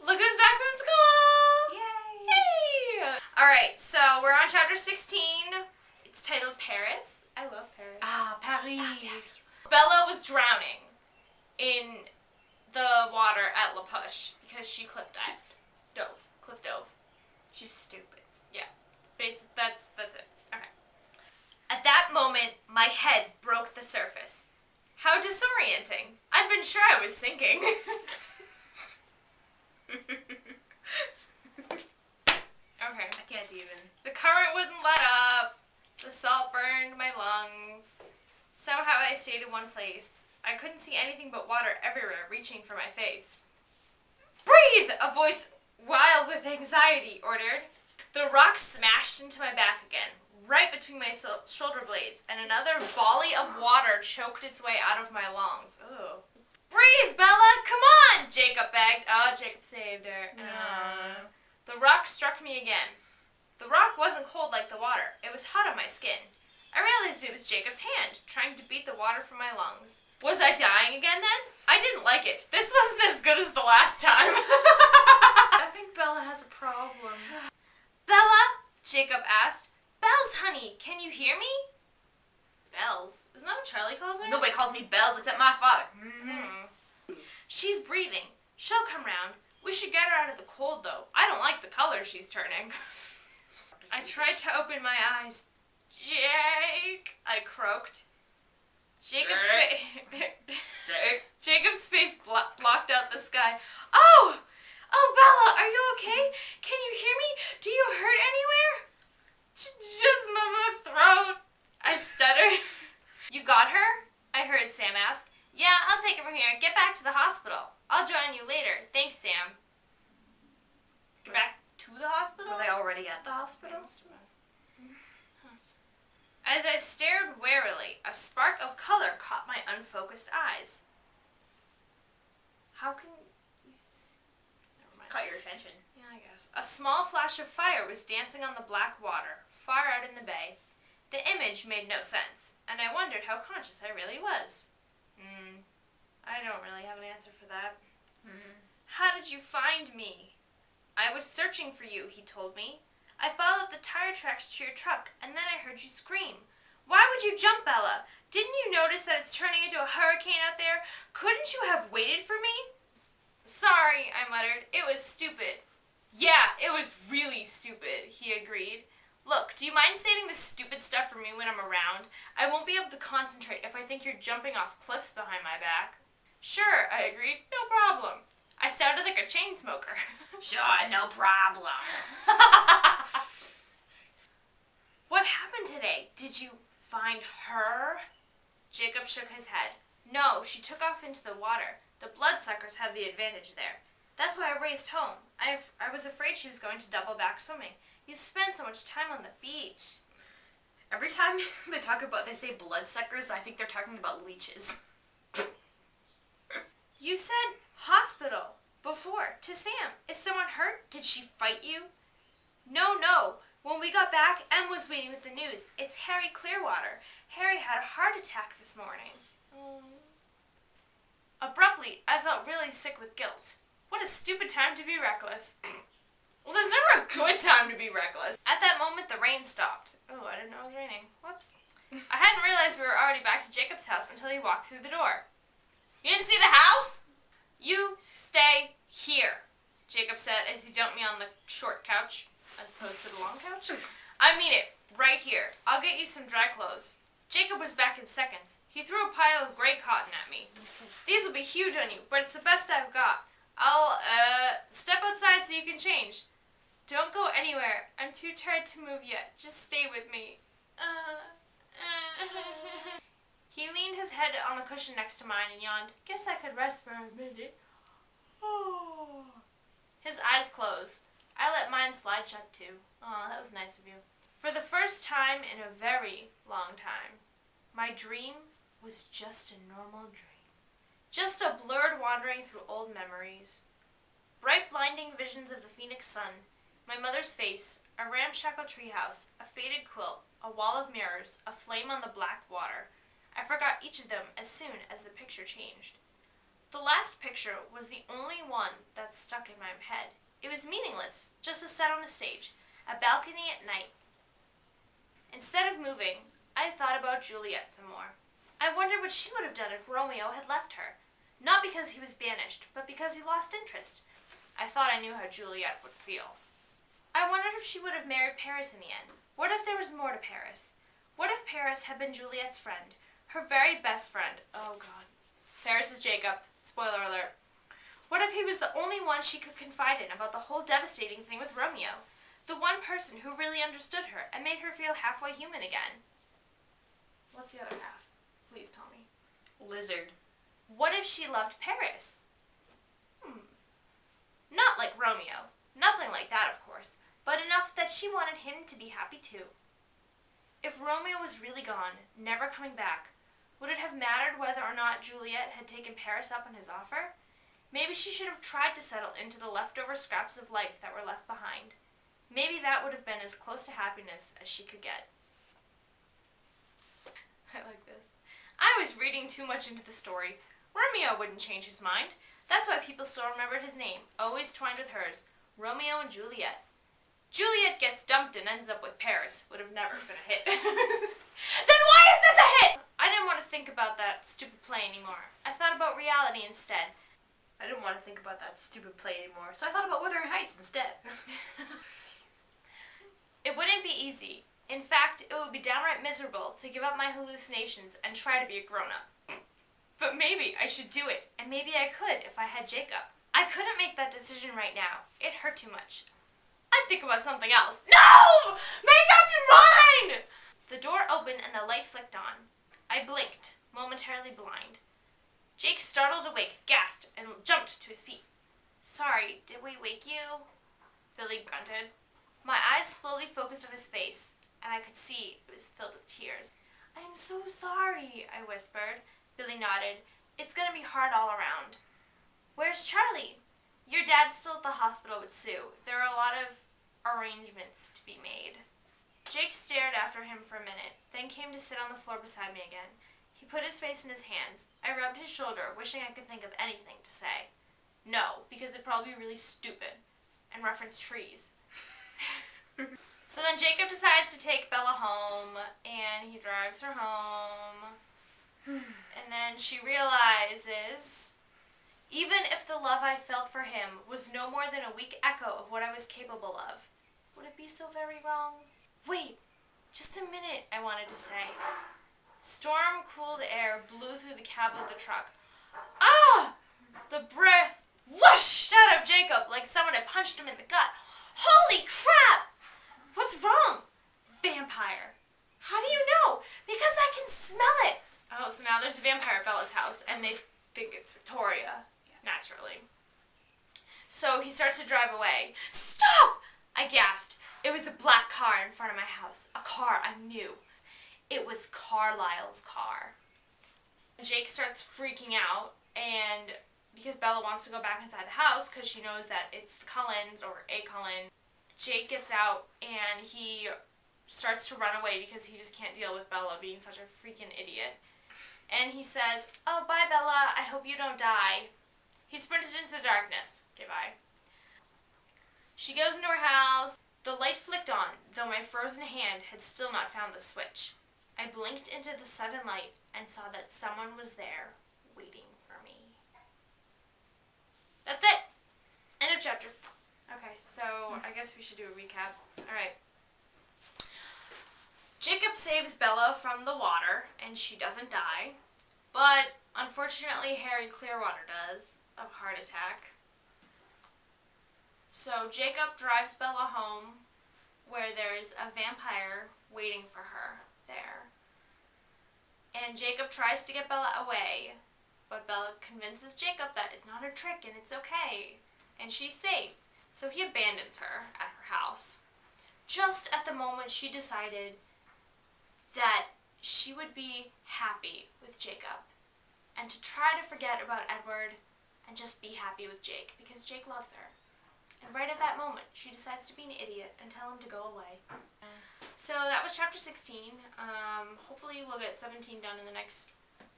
Look who's back from school! Yay! Yay! Alright, so we're on chapter 16. It's titled Paris. I love Paris. Paris. Bella was drowning in the water at La Push because she cliff dove. She's stupid. Yeah. That's it. Okay. At that moment, my head broke the surface. How disorienting. I'd been sure I was sinking. Okay. I can't even. The current wouldn't let up. The salt burned my lungs. Somehow I stayed in one place. I couldn't see anything but water everywhere, reaching for my face. Breathe! A voice wild with anxiety ordered. The rock smashed into my back again, right between my shoulder blades, and another volley of water choked its way out of my lungs. Ugh. Breathe, Bella! Come on! Jacob begged. Oh, Jacob saved her. The rock struck me again. The rock wasn't cold like the water. It was hot on my skin. I realized it was Jacob's hand, trying to beat the water from my lungs. Was I dying again then? I didn't like it. This wasn't as good as the last time. I think Bella has a problem. Bella? Jacob asked. Bells, honey, can you hear me? Bells? Isn't that what Charlie calls her? Nobody calls me Bells except my father. She's breathing. She'll come round. We should get her out of the cold, though. I don't like the color she's turning. I tried to open my eyes. Jake, I croaked. Jacob's face blocked out the sky. Oh! Oh, Bella, are you okay? Can you hear me? Do you hurt anywhere? Just my throat. I stuttered. You got her? I heard Sam ask. Yeah, I'll take her from here and get back to the hospital. I'll join you later. Thanks, Sam. Get back to the hospital? Were they already at the hospital? As I stared warily, a spark of color caught my unfocused eyes. How can you see? Never mind. Caught your attention. Yeah, I guess. A small flash of fire was dancing on the black water, far out in the bay. The image made no sense, and I wondered how conscious I really was. I don't really have an answer for that. How did you find me? I was searching for you, he told me. I followed the tire tracks to your truck, and then I heard you scream. Why would you jump, Bella? Didn't you notice that it's turning into a hurricane out there? Couldn't you have waited for me? Sorry, I muttered. It was stupid. Yeah, it was really stupid, he agreed. Look, do you mind saving the stupid stuff for me when I'm around? I won't be able to concentrate if I think you're jumping off cliffs behind my back. Sure, I agreed. No problem. I sounded like a chain smoker. Sure, no problem. What happened today? Did you find her? Jacob shook his head. No, she took off into the water. The bloodsuckers have the advantage there. That's why I raced home. I was afraid she was going to double back swimming. You spend so much time on the beach. Every time they say bloodsuckers, I think they're talking about leeches. You said hospital before to Sam. Is someone hurt? Did she fight you? No. When we got back, Em was waiting with the news. It's Harry Clearwater. Harry had a heart attack this morning. Abruptly, I felt really sick with guilt. What a stupid time to be reckless. Well, there's never a good time to be reckless. At that moment, the rain stopped. Oh, I didn't know it was raining. Whoops. I hadn't realized we were already back to Jacob's house until he walked through the door. You didn't see the house? You stay here, Jacob said as he dumped me on the short couch, as opposed to the long couch. I mean it, right here. I'll get you some dry clothes. Jacob was back in seconds. He threw a pile of gray cotton at me. These will be huge on you, but it's the best I've got. I'll, step outside so you can change. Don't go anywhere. I'm too tired to move yet. Just stay with me. He leaned his head on the cushion next to mine and yawned. Guess I could rest for a minute. His eyes closed. I let mine slide shut too. Oh, that was nice of you. For the first time in a very long time, my dream was just a normal dream. Just a blurred wandering through old memories. Bright blinding visions of the phoenix sun, my mother's face, a ramshackle treehouse, a faded quilt, a wall of mirrors, a flame on the black water. I forgot each of them as soon as the picture changed. The last picture was the only one that stuck in my head. It was meaningless, just a set on a stage, a balcony at night. Instead of moving, I thought about Juliet some more. I wondered what she would have done if Romeo had left her. Not because he was banished, but because he lost interest. I thought I knew how Juliet would feel. I wondered if she would have married Paris in the end. What if there was more to Paris? What if Paris had been Juliet's friend? Her very best friend. Oh, God. Paris is Jacob. Spoiler alert. What if he was the only one she could confide in about the whole devastating thing with Romeo? The one person who really understood her and made her feel halfway human again. What's the other half? Please tell me. Lizard. What if she loved Paris? Not like Romeo. Nothing like that, of course. But enough that she wanted him to be happy too. If Romeo was really gone, never coming back, would it have mattered whether or not Juliet had taken Paris up on his offer? Maybe she should have tried to settle into the leftover scraps of life that were left behind. Maybe that would have been as close to happiness as she could get. I like this. I was reading too much into the story. Romeo wouldn't change his mind. That's why people still remembered his name, always twined with hers. Romeo and Juliet. Juliet gets dumped and ends up with Paris. Would have never been a hit. Then why is this a hit? I didn't want to think about that stupid play anymore. I thought about reality instead. I didn't want to think about that stupid play anymore, so I thought about Wuthering Heights instead. It wouldn't be easy. In fact, it would be downright miserable to give up my hallucinations and try to be a grown-up. But maybe I should do it, and maybe I could if I had Jacob. I couldn't make that decision right now. It hurt too much. I'd think about something else. No! Make up your mind! The door opened and the light flicked on. I blinked, momentarily blind. Jake, startled awake, gasped and jumped to his feet. Sorry, did we wake you? Billy grunted. My eyes slowly focused on his face, and I could see it was filled with tears. I'm so sorry, I whispered. Billy nodded. It's gonna be hard all around. Where's Charlie? Your dad's still at the hospital with Sue. There are a lot of arrangements to be made. Jake stared after him for a minute, then came to sit on the floor beside me again. He put his face in his hands. I rubbed his shoulder, wishing I could think of anything to say. No, because it'd probably be really stupid and reference trees. So then Jacob decides to take Bella home, and he drives her home. And then she realizes, even if the love I felt for him was no more than a weak echo of what I was capable of, would it be so very wrong? Wait, just a minute, I wanted to say. Storm-cooled air blew through the cab of the truck. Ah! The breath whooshed out of Jacob like someone had punched him in the gut. Holy crap! What's wrong? Vampire. How do you know? Because I can smell it. Oh, so now there's a vampire at Bella's house, and they think it's Victoria, naturally. So he starts to drive away. Stop! I gasped. It was a black car in front of my house. A car I knew. It was Carlisle's car. Jake starts freaking out, and because Bella wants to go back inside the house because she knows that it's the Cullens or a Cullen, Jake gets out and he starts to run away because he just can't deal with Bella being such a freaking idiot. And he says, "Oh, bye, Bella. I hope you don't die." He sprinted into the darkness. Okay, bye. She goes into her house. The light flicked on, though my frozen hand had still not found the switch. I blinked into the sudden light and saw that someone was there, waiting for me. That's it! End of chapter. Okay, so I guess we should do a recap. Alright. Jacob saves Bella from the water, and she doesn't die. But, unfortunately, Harry Clearwater does, of heart attack. So Jacob drives Bella home, where there's a vampire waiting for her there. And Jacob tries to get Bella away, but Bella convinces Jacob that it's not a trick and it's okay, and she's safe. So he abandons her at her house. Just at the moment she decided that she would be happy with Jacob, and to try to forget about Edward and just be happy with Jake, because Jake loves her. And right at that moment, she decides to be an idiot and tell him to go away. So that was chapter 16. Hopefully we'll get 17 done in the next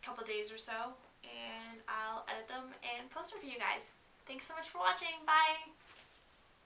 couple days or so. And I'll edit them and post them for you guys. Thanks so much for watching. Bye!